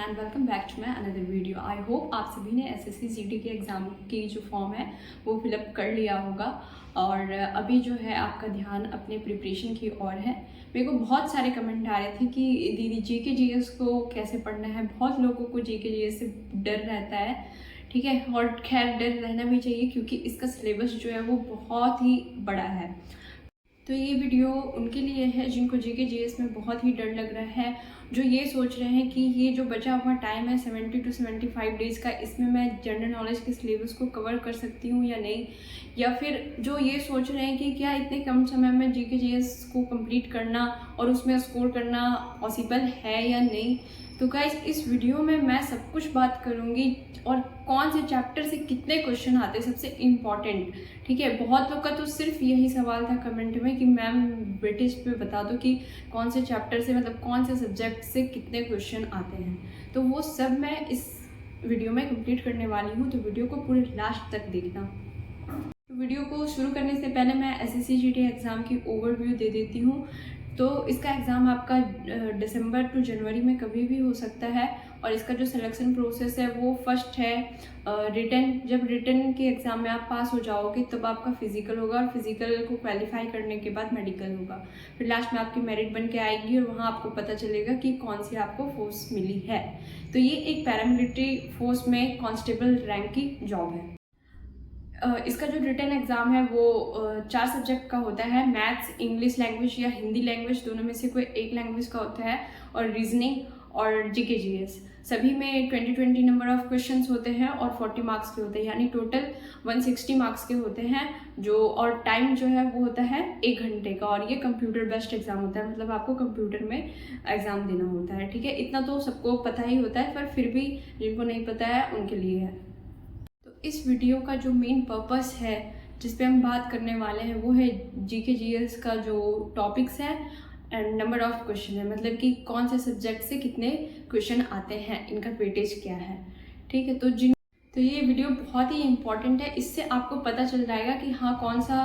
And welcome back to my another video. I hope आप सभी ने एसएससी जीडी के एग्ज़ाम की जो फॉर्म है वो फिलअप कर लिया होगा और अभी जो है आपका ध्यान अपने प्रिपरेशन की ओर है। मेरे को बहुत सारे कमेंट आ रहे थे कि दीदी जीके जीएस को कैसे पढ़ना है। बहुत लोगों को जीके जीएस से डर रहता है, ठीक है, और खैर डर रहना भी चाहिए क्योंकि इसका सिलेबस जो है वो बहुत ही बड़ा है। तो ये वीडियो उनके लिए है जिनको जीके जीएस में बहुत ही डर लग रहा है, जो ये सोच रहे हैं कि ये जो बचा हुआ टाइम है 70 to 75 डेज़ का, इसमें मैं जनरल नॉलेज के सिलेबस को कवर कर सकती हूँ या नहीं, या फिर जो ये सोच रहे हैं कि क्या इतने कम समय में जीके जीएस को कंप्लीट करना और उसमें स्कोर करना पॉसिबल है या नहीं। तो गाइस इस वीडियो में मैं सब कुछ बात करूँगी और कौन से चैप्टर से कितने क्वेश्चन आते हैं सबसे इम्पॉर्टेंट, ठीक है। बहुत लोग का तो सिर्फ यही सवाल था कमेंट में कि मैम ब्रिटिश पे बता दो कि कौन से चैप्टर से, मतलब कौन से सब्जेक्ट से कितने क्वेश्चन आते हैं। तो वो सब मैं इस वीडियो में कंप्लीट करने वाली हूँ, तो वीडियो को पूरे लास्ट तक देखना। वीडियो को शुरू करने से पहले मैं एसएससी जीडी एग्ज़ाम की ओवरव्यू दे देती हूँ। तो इसका एग्ज़ाम आपका दिसंबर टू जनवरी में कभी भी हो सकता है और इसका जो सिलेक्शन प्रोसेस है वो फर्स्ट है रिटन। जब रिटन के एग्ज़ाम में आप पास हो जाओगे तब आपका फिजिकल होगा और फिजिकल को क्वालिफाई करने के बाद मेडिकल होगा। फिर लास्ट में आपकी मेरिट बन के आएगी और वहाँ आपको पता चलेगा कि कौन सी आपको फोर्स मिली है। तो ये एक पैरामिलिट्री फोर्स में कांस्टेबल रैंक की जॉब है। इसका जो रिटन एग्ज़ाम है वो 4 सब्जेक्ट का होता है। मैथ्स, इंग्लिश लैंग्वेज या हिंदी लैंग्वेज, दोनों में से कोई एक लैंग्वेज का होता है, और रीजनिंग और जीके जीएस। सभी में 20 नंबर ऑफ क्वेश्चंस होते हैं और 40 मार्क्स के होते हैं, यानी टोटल 160 मार्क्स के होते हैं जो, और टाइम जो है वो होता है 1 घंटे का। और ये कंप्यूटर बेस्ड एग्ज़ाम होता है, मतलब आपको कंप्यूटर में एग्ज़ाम देना होता है, ठीक है। इतना तो सबको पता ही होता है, पर फिर भी जिनको नहीं पता है उनके लिए है। इस वीडियो का जो मेन पर्पस है जिस पे हम बात करने वाले हैं वो है जीके जीएस का जो टॉपिक्स है एंड नंबर ऑफ क्वेश्चन है, मतलब कि कौन से सब्जेक्ट से कितने क्वेश्चन आते हैं, इनका वेटेज क्या है, ठीक है। तो ये वीडियो बहुत ही इंपॉर्टेंट है। इससे आपको पता चल जाएगा कि हाँ कौन सा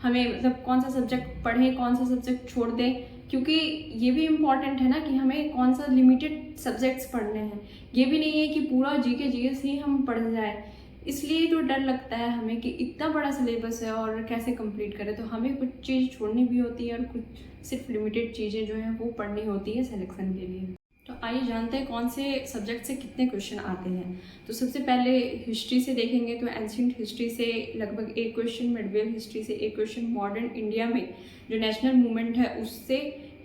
हमें, मतलब कौन सा सब्जेक्ट पढ़ें, कौन सा सब्जेक्ट छोड़ दें, क्योंकि ये भी इम्पॉर्टेंट है ना कि हमें कौन सा लिमिटेड सब्जेक्ट्स पढ़ने हैं। ये भी नहीं है कि पूरा जीके जीएस ही हम पढ़ जाए, इसलिए तो डर लगता है हमें कि इतना बड़ा सिलेबस है और कैसे कंप्लीट करें। तो हमें कुछ चीज़ छोड़नी भी होती है और कुछ सिर्फ लिमिटेड चीज़ें जो हैं वो पढ़नी होती है सिलेक्शन के लिए। तो आइए जानते हैं कौन से सब्जेक्ट से कितने क्वेश्चन आते हैं। तो सबसे पहले हिस्ट्री से देखेंगे तो एंशिएंट हिस्ट्री से लगभग 1 क्वेश्चन, मिडवेल हिस्ट्री से 1 क्वेश्चन, मॉडर्न इंडिया में जो नेशनल मूवमेंट है उससे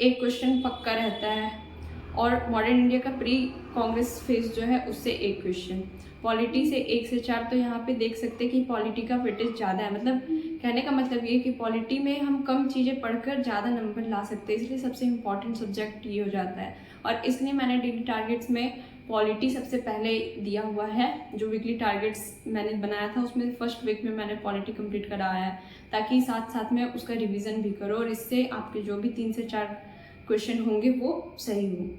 1 क्वेश्चन पक्का रहता है, और मॉडर्न इंडिया का प्री कांग्रेस फेज जो है उससे 1 क्वेश्चन। पॉलिटी से 1 से 4, तो यहाँ पे देख सकते हैं कि पॉलिटी का वेटेज ज़्यादा है, मतलब कहने का मतलब ये कि पॉलिटी में हम कम चीज़ें पढ़कर ज़्यादा नंबर ला सकते हैं, इसलिए सबसे इम्पॉर्टेंट सब्जेक्ट ये हो जाता है। और इसलिए मैंने डेली टारगेट्स में पॉलिटी सबसे पहले दिया हुआ है। जो वीकली टारगेट्स मैंने बनाया था उसमें फर्स्ट वीक में मैंने पॉलिटी कंप्लीट कराया है, ताकि साथ साथ में उसका रिविज़न भी करो और इससे आपके जो भी 3 से 4 क्वेश्चन होंगे वो सही हो।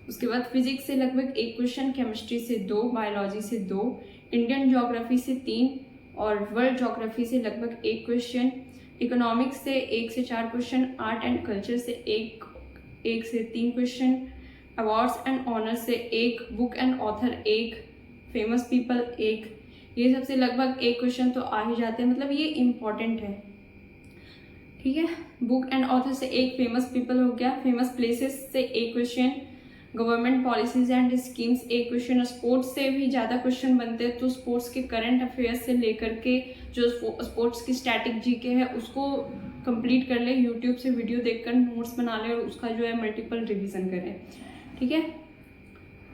उसके बाद फिजिक्स से लगभग 1 क्वेश्चन, केमिस्ट्री से 2, बायोलॉजी से 2, इंडियन ज्योग्राफी से 3 और वर्ल्ड ज्योग्राफी से लगभग 1 क्वेश्चन, इकोनॉमिक्स से 1 से 4 क्वेश्चन, आर्ट एंड कल्चर से 1 से 3 क्वेश्चन, अवार्ड्स एंड ऑनर्स से 1, book and author 1, famous people 1। ये सबसे लगभग 1 क्वेश्चन तो आ ही जाते हैं, मतलब ये इम्पॉर्टेंट है, ठीक है। बुक एंड ऑथर से 1, फेमस पीपल हो गया, फेमस प्लेसेस से 1 question, government policies and schemes 1 question. और स्पोर्ट्स से भी ज़्यादा क्वेश्चन बनते हैं, तो स्पोर्ट्स के करंट अफेयर्स से लेकर के जो स्पोर्ट्स की स्टैटिक जीके है उसको कंप्लीट कर ले, यूट्यूब से वीडियो देखकर नोट्स बना ले और उसका जो है मल्टीपल रिवीजन करें, ठीक है।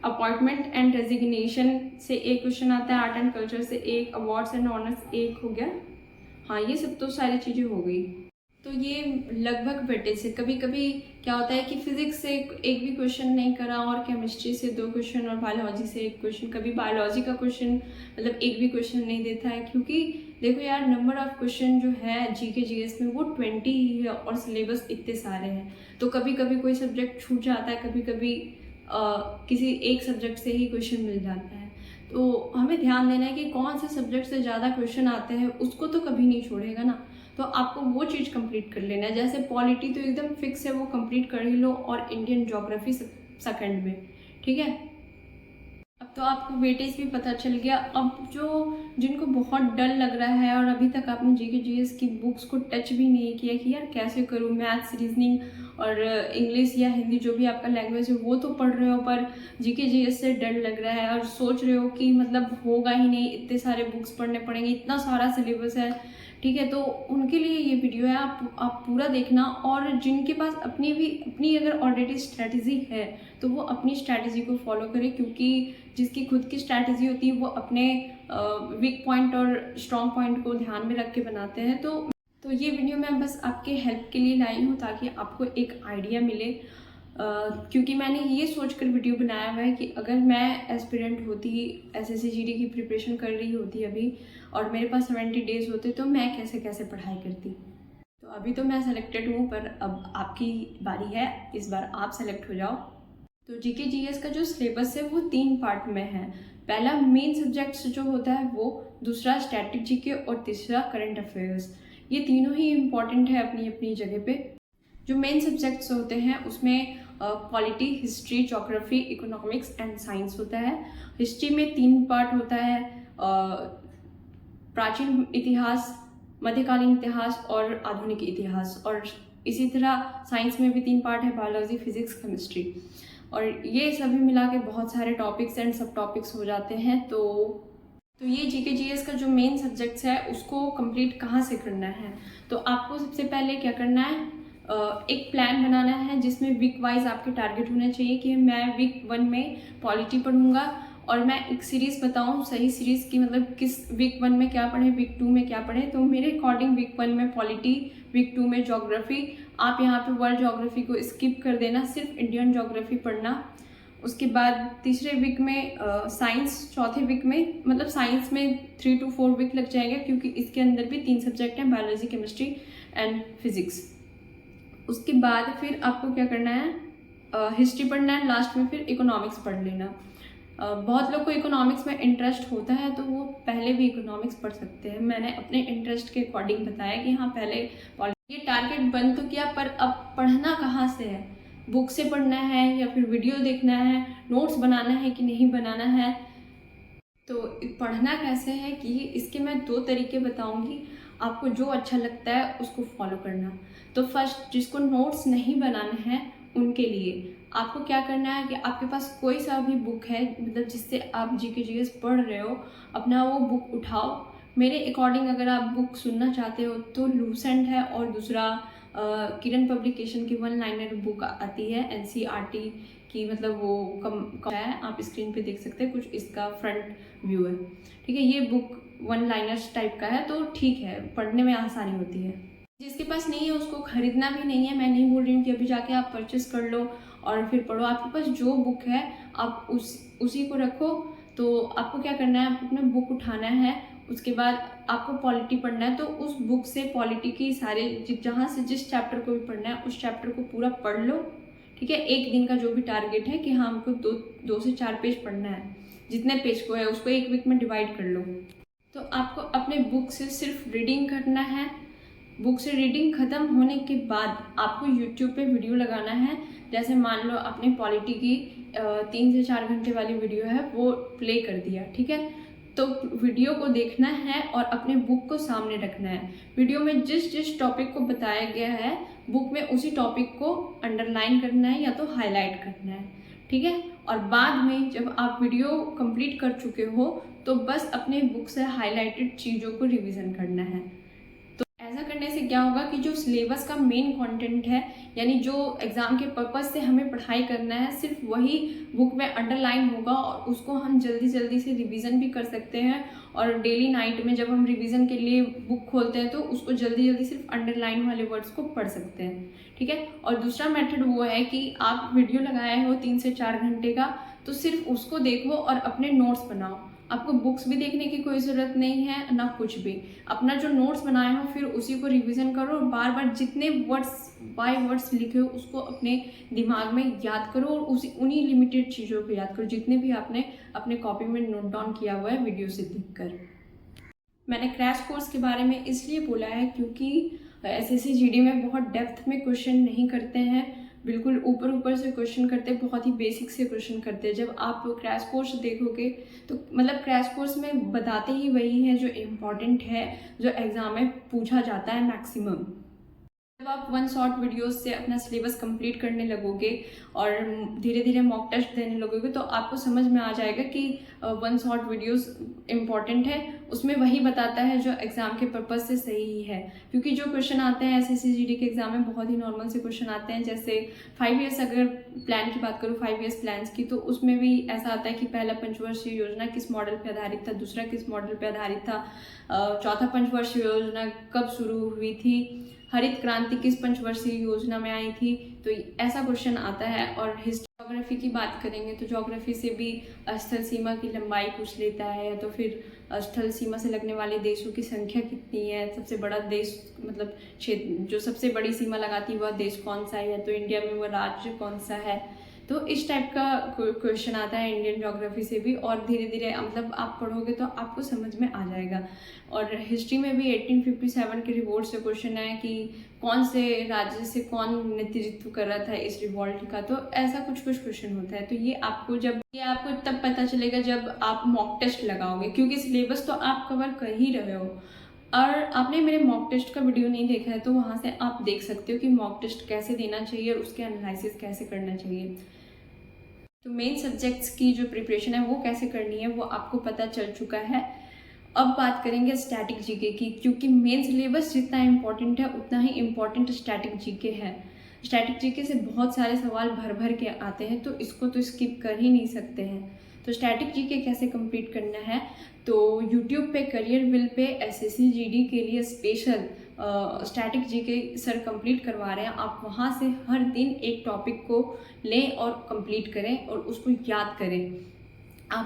अपॉइंटमेंट एंड रेजिग्नेशन से 1 क्वेश्चन आता है, आर्ट एंड कल्चर से 1, अवार्ड्स एंड ऑनर्स 1 हो गया। हाँ ये सब तो सारी चीज़ें हो गई। तो ये लगभग वेटेज से, कभी कभी क्या होता है कि फिजिक्स से 1 भी क्वेश्चन नहीं करा और केमिस्ट्री से 2 क्वेश्चन और बायोलॉजी से 1 क्वेश्चन, कभी बायोलॉजी का क्वेश्चन मतलब 1 भी क्वेश्चन नहीं देता है, क्योंकि देखो यार नंबर ऑफ क्वेश्चन जो है जीके जीएस में वो 20 ही है और सिलेबस इतने सारे हैं। तो कभी कभी कोई सब्जेक्ट छूट जाता है, कभी कभी किसी एक सब्जेक्ट से ही क्वेश्चन मिल जाता है। तो हमें ध्यान देना है कि कौन से सब्जेक्ट से ज़्यादा क्वेश्चन आते हैं उसको तो कभी नहीं छोड़ेगा ना, तो आपको वो चीज़ कंप्लीट कर लेना है। जैसे पॉलिटी तो एकदम फिक्स है, वो कंप्लीट कर ही लो, और इंडियन ज्योग्राफी सेकंड में, ठीक है। तो आपको वेटेज भी पता चल गया। अब जो जिनको बहुत डर लग रहा है और अभी तक आपने जीके जीएस की बुक्स को टच भी नहीं किया कि यार कैसे करूँ, मैथ्स, रीजनिंग और इंग्लिश या हिंदी जो भी आपका लैंग्वेज है वो तो पढ़ रहे हो, पर जीके जीएस से डर लग रहा है और सोच रहे हो कि मतलब होगा ही नहीं, इतने सारे बुक्स पढ़ने पड़ेंगे, इतना सारा सिलेबस है, ठीक है। तो उनके लिए ये वीडियो है, आप पूरा देखना। और जिनके पास अपनी अगर ऑलरेडी स्ट्रैटेजी है तो वो अपनी स्ट्रैटेजी को फॉलो करें, क्योंकि जिसकी खुद की स्ट्रैटेजी होती है वो अपने वीक पॉइंट और स्ट्रॉन्ग पॉइंट को ध्यान में रख के बनाते हैं। तो ये वीडियो मैं बस आपके हेल्प के लिए लाई हूँ ताकि आपको एक आइडिया मिले, क्योंकि मैंने ये सोचकर वीडियो बनाया हुआ है कि अगर मैं एस्पिरेंट होती, एसएससी जीडी की प्रिपरेशन कर रही होती अभी और मेरे पास 70 डेज होते तो मैं कैसे कैसे पढ़ाई करती। तो अभी तो मैं सेलेक्टेड हूँ, पर अब आपकी बारी है, इस बार आप सेलेक्ट हो जाओ। तो जीके जीएस का जो सिलेबस है वो 3 पार्ट में है। पहला मेन सब्जेक्ट्स जो होता है वो, दूसरा स्टैटिक जीके और तीसरा करंट अफेयर्स। ये तीनों ही इम्पॉर्टेंट है अपनी अपनी जगह पे। जो मेन सब्जेक्ट्स होते हैं उसमें polity, history, geography, economics and science होता है। हिस्ट्री में 3 पार्ट होता है, प्राचीन इतिहास, मध्यकालीन इतिहास और आधुनिक इतिहास। और इसी तरह साइंस में भी 3 पार्ट है, बायोलॉजी, फिजिक्स, केमिस्ट्री। और ये सभी मिला के बहुत सारे टॉपिक्स एंड सब टॉपिक्स हो जाते हैं। तो ये जीके जीएस का जो मेन सब्जेक्ट्स है उसको कंप्लीट कहाँ से करना है, तो आपको सबसे पहले क्या करना है, एक प्लान बनाना है जिसमें वीक वाइज आपके टारगेट होने चाहिए कि मैं वीक 1 में पॉलिटी पढ़ूंगा और मैं एक सीरीज़ बताऊं, सही सीरीज़ की, मतलब किस वीक 1 में क्या पढ़ें, वीक 2 में क्या पढ़ें। तो मेरे अकॉर्डिंग वीक 1 में पॉलिटी, वीक 2 में ज्योग्राफी। आप यहाँ पे वर्ल्ड ज्योग्राफी को स्किप कर देना, सिर्फ इंडियन ज्योग्राफी पढ़ना। उसके बाद तीसरे वीक में साइंस, चौथे वीक में, मतलब साइंस में 3 to 4 वीक लग जाएगा क्योंकि इसके अंदर भी 3 सब्जेक्ट हैं, बायोलॉजी, केमिस्ट्री एंड फिजिक्स। उसके बाद फिर आपको क्या करना है, हिस्ट्री पढ़ना है, लास्ट में फिर इकोनॉमिक्स पढ़ लेना। बहुत लोग को इकोनॉमिक्स में इंटरेस्ट होता है तो वो पहले भी इकोनॉमिक्स पढ़ सकते हैं। मैंने अपने इंटरेस्ट के अकॉर्डिंग बताया कि हाँ पहले ये टारगेट बन तो किया, पर अब पढ़ना कहाँ से है, बुक से पढ़ना है या फिर वीडियो देखना है, नोट्स बनाना है कि नहीं बनाना है। तो पढ़ना कैसे है कि इसके मैं 2 तरीके बताऊंगी, आपको जो अच्छा लगता है उसको फॉलो करना। तो फर्स्ट, जिसको नोट्स नहीं बनाना है उनके लिए आपको क्या करना है कि आपके पास कोई सा भी बुक है, मतलब जिससे आप जीके जीएस पढ़ रहे हो, अपना वो बुक उठाओ। मेरे अकॉर्डिंग अगर आप बुक सुनना चाहते हो तो लूसेंट है, और दूसरा किरण पब्लिकेशन की 1 लाइनर बुक आती है एनसीईआरटी की, मतलब वो कम है, आप स्क्रीन पे देख सकते हैं, कुछ इसका फ्रंट व्यू है, ठीक है। ये बुक 1 लाइनर्स टाइप का है, तो ठीक है, पढ़ने में आसानी होती है। जिसके पास नहीं है उसको खरीदना भी नहीं है, मैं नहीं बोल रही हूँ कि अभी जाके आप परचेस कर लो और फिर पढ़ो। आपके पास जो बुक है आप उसी को रखो। तो आपको क्या करना है, आपको अपना बुक उठाना है, उसके बाद आपको पॉलिटी पढ़ना है, तो उस बुक से पॉलिटी की सारे जहाँ से जिस चैप्टर को भी पढ़ना है उस चैप्टर को पूरा पढ़ लो, ठीक है। एक दिन का जो भी टारगेट है कि हाँ हमको 2 से 4 पेज पढ़ना है, जितने पेज को है उसको एक वीक में डिवाइड कर लो। तो आपको अपने बुक से सिर्फ रीडिंग करना है। बुक से रीडिंग ख़त्म होने के बाद आपको यूट्यूब पे वीडियो लगाना है। जैसे मान लो आपने पॉलिटी की 3 से 4 घंटे वाली वीडियो है वो प्ले कर दिया, ठीक है। तो वीडियो को देखना है और अपने बुक को सामने रखना है। वीडियो में जिस जिस टॉपिक को बताया गया है बुक में उसी टॉपिक को अंडरलाइन करना है या तो हाईलाइट करना है, ठीक है। और बाद में जब आप वीडियो कंप्लीट कर चुके हो तो बस अपने बुक से हाईलाइटेड चीज़ों को रिवीजन करना है। ऐसा करने से क्या होगा कि जो सिलेबस का मेन कंटेंट है, यानी जो एग्ज़ाम के पर्पज़ से हमें पढ़ाई करना है, सिर्फ वही बुक में अंडरलाइन होगा और उसको हम जल्दी जल्दी से रिवीजन भी कर सकते हैं। और डेली नाइट में जब हम रिवीजन के लिए बुक खोलते हैं तो उसको जल्दी जल्दी सिर्फ अंडरलाइन वाले वर्ड्स को पढ़ सकते हैं, ठीक है। और दूसरा मेथड वो है कि आप वीडियो लगाए हो 3 से 4 घंटे का, तो सिर्फ उसको देखो और अपने नोट्स बनाओ। आपको बुक्स भी देखने की कोई ज़रूरत नहीं है ना कुछ भी, अपना जो नोट्स बनाए हो फिर उसी को रिवीजन करो और बार बार जितने वर्ड्स बाय वर्ड्स लिखे हो उसको अपने दिमाग में याद करो और उन्हीं लिमिटेड चीज़ों को याद करो जितने भी आपने अपने कॉपी में नोट डाउन किया हुआ है वीडियो से देखकर। मैंने क्रैश कोर्स के बारे में इसलिए बोला है क्योंकि एसएससी जीडी में बहुत डेप्थ में क्वेश्चन नहीं करते हैं, बिल्कुल ऊपर ऊपर से क्वेश्चन करते हैं, बहुत ही बेसिक से क्वेश्चन करते हैं। जब आप क्रैश कोर्स देखोगे तो मतलब क्रैश कोर्स में बताते ही वही है जो इम्पोर्टेंट है, जो एग्ज़ाम में पूछा जाता है मैक्सिमम। जब आप वन शॉट वीडियोस से अपना सिलेबस कंप्लीट करने लगोगे और धीरे धीरे मॉक टेस्ट देने लगोगे तो आपको समझ में आ जाएगा कि वन शॉट वीडियोस इम्पॉर्टेंट है, उसमें वही बताता है जो एग्ज़ाम के पर्पज़ से सही है। क्योंकि जो क्वेश्चन आते हैं एसएससी जीडी के एग्ज़ाम में बहुत ही नॉर्मल से क्वेश्चन आते हैं। जैसे 5 ईयर्स अगर प्लान की बात करूँ, 5 ईयर्स प्लान्स की, तो उसमें भी ऐसा आता है कि पहला पंचवर्षीय योजना किस मॉडल पर आधारित था, दूसरा किस मॉडल पर आधारित था, चौथा पंचवर्षीय योजना कब शुरू हुई थी, हरित क्रांति किस पंचवर्षीय योजना में आई थी। तो ऐसा क्वेश्चन आता है। और ज्योग्राफी की बात करेंगे तो ज्योग्राफी से भी स्थल सीमा की लंबाई पूछ लेता है, तो फिर स्थल सीमा से लगने वाले देशों की संख्या कितनी है, सबसे बड़ा देश मतलब क्षेत्र जो सबसे बड़ी सीमा लगाती है वह देश कौन सा है, तो इंडिया में वह राज्य कौन सा है। तो इस टाइप का क्वेश्चन आता है इंडियन ज्योग्राफी से भी। और धीरे धीरे मतलब आप पढ़ोगे तो आपको समझ में आ जाएगा। और हिस्ट्री में भी 1857 के रिवोल्ट से क्वेश्चन है कि कौन से राज्य से कौन नेतृत्व कर रहा था इस रिवॉल्ट का। तो ऐसा कुछ कुछ क्वेश्चन होता है। तो ये आपको तब पता चलेगा जब आप मॉक टेस्ट लगाओगे, क्योंकि सिलेबस तो आप कवर कर ही रहे हो। और आपने मेरे मॉक टेस्ट का वीडियो नहीं देखा है तो वहाँ से आप देख सकते हो कि मॉक टेस्ट कैसे देना चाहिए और उसके एनालिसिस कैसे करना चाहिए। तो मेन सब्जेक्ट्स की जो प्रिपरेशन है वो कैसे करनी है वो आपको पता चल चुका है। अब बात करेंगे स्टैटिक जीके की, क्योंकि मेन सिलेबस जितना इम्पोर्टेंट है उतना ही इम्पोर्टेंट स्टैटिक जीके है। स्टैटिक जीके से बहुत सारे सवाल भर भर के आते हैं, तो इसको तो स्किप कर ही नहीं सकते हैं। तो स्टैटिक जीके कैसे कंप्लीट करना है, तो यूट्यूब पे career will pay SSC GD के लिए special static GK sir complete करवा रहे हैं। आप वहाँ से हर दिन एक टॉपिक को लें और कंप्लीट करें और उसको याद करें।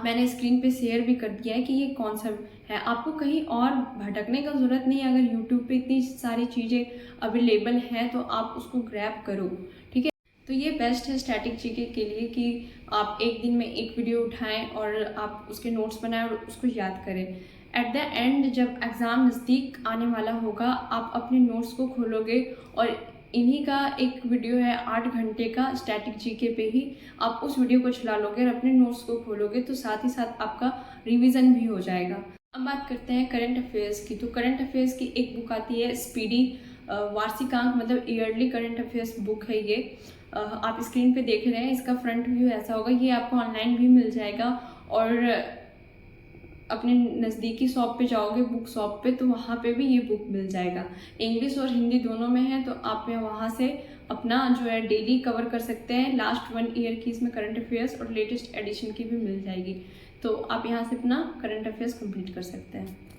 मैंने स्क्रीन पे शेयर भी कर दिया है कि ये कौन सा है। आपको कहीं और भटकने का ज़रूरत नहीं है। अगर यूट्यूब पे इतनी सारी चीज़ें अवेलेबल हैं तो आप उसको ग्रैब करो, ठीक है। तो ये बेस्ट है स्टैटिक जीके के लिए कि आप एक दिन में एक वीडियो उठाएं और आप उसके नोट्स बनाएं और उसको याद करें। एट द एंड जब एग्ज़ाम नज़दीक आने वाला होगा आप अपने नोट्स को खोलोगे और इन्हीं का एक वीडियो है 8 घंटे का स्टैटिक जीके पे ही, आप उस वीडियो को चला लोगे और अपने नोट्स को खोलोगे तो साथ ही साथ आपका रिवीजन भी हो जाएगा। अब बात करते हैं करंट अफेयर्स की। तो करंट अफेयर्स की एक बुक आती है स्पीडी वार्षिकांक, मतलब ईयरली करंट अफेयर्स बुक है ये। आप स्क्रीन पे देख रहे हैं, इसका फ्रंट व्यू ऐसा होगा। ये आपको ऑनलाइन भी मिल जाएगा और अपने नज़दीकी शॉप पे जाओगे, बुक शॉप पे, तो वहाँ पे भी ये बुक मिल जाएगा। इंग्लिश और हिंदी दोनों में है, तो आप वहाँ से अपना जो है डेली कवर कर सकते हैं। लास्ट 1 ईयर की इसमें करंट अफेयर्स और लेटेस्ट एडिशन की भी मिल जाएगी, तो आप यहाँ से अपना करंट अफेयर्स कंप्लीट कर सकते हैं।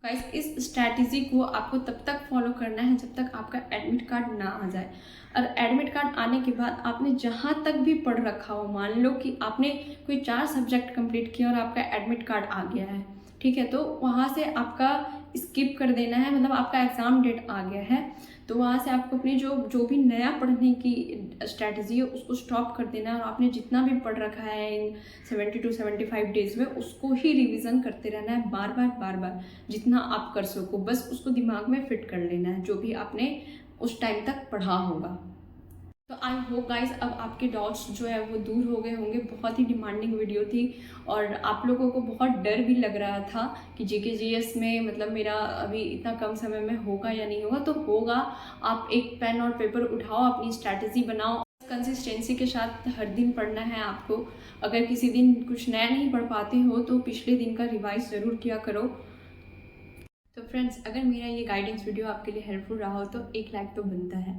गाइस, इस स्ट्रैटेजी को आपको तब तक फॉलो करना है जब तक आपका एडमिट कार्ड ना आ जाए। और एडमिट कार्ड आने के बाद आपने जहाँ तक भी पढ़ रखा हो, मान लो कि आपने कोई 4 सब्जेक्ट कंप्लीट किया और आपका एडमिट कार्ड आ गया है, ठीक है, तो वहाँ से आपका स्किप कर देना है। मतलब आपका एग्ज़ाम डेट आ गया है तो वहाँ से आपको अपनी जो भी नया पढ़ने की स्ट्रैटेजी है उसको स्टॉप कर देना है और आपने जितना भी पढ़ रखा है इन 70 to 75 डेज़ में उसको ही रिवीजन करते रहना है, बार बार जितना आप कर सको। बस उसको दिमाग में फिट कर लेना है जो भी आपने उस टाइम तक पढ़ा होगा। तो आई होप गाइस अब आपके डाउट्स जो है वो दूर हो गए होंगे। बहुत ही डिमांडिंग वीडियो थी और आप लोगों को बहुत डर भी लग रहा था कि जीके जीएस में मतलब मेरा अभी इतना कम समय में होगा या नहीं होगा। तो होगा। आप एक पेन और पेपर उठाओ, अपनी स्ट्रैटेजी बनाओ, कंसिस्टेंसी के साथ हर दिन पढ़ना है आपको। अगर किसी दिन कुछ नया नहीं पढ़ पाते हो तो पिछले दिन का रिवाइज ज़रूर किया करो। तो फ्रेंड्स, अगर मेरा ये गाइडेंस वीडियो आपके लिए हेल्पफुल रहा हो तो एक लाइक तो बनता है,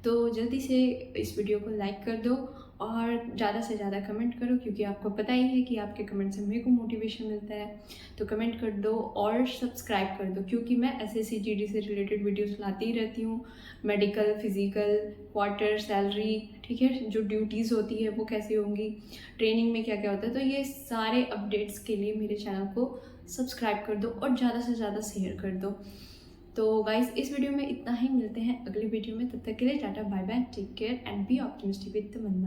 तो जल्दी से इस वीडियो को लाइक कर दो और ज़्यादा से ज़्यादा कमेंट करो, क्योंकि आपको पता ही है कि आपके कमेंट से मेरे को मोटिवेशन मिलता है। तो कमेंट कर दो और सब्सक्राइब कर दो, क्योंकि मैं एसएससी जीडी से रिलेटेड वीडियोस लाती ही रहती हूँ। मेडिकल, फिजिकल, क्वार्टर, सैलरी, ठीक है, जो ड्यूटीज़ होती है वो कैसे होंगी, ट्रेनिंग में क्या क्या होता है, तो ये सारे अपडेट्स के लिए मेरे चैनल को सब्सक्राइब कर दो और ज़्यादा से ज़्यादा शेयर कर दो। तो गाइस, इस वीडियो में इतना ही। मिलते हैं अगली वीडियो में, तब तक के लिए tata bye bye, take care and be optimistic with Tamannaah.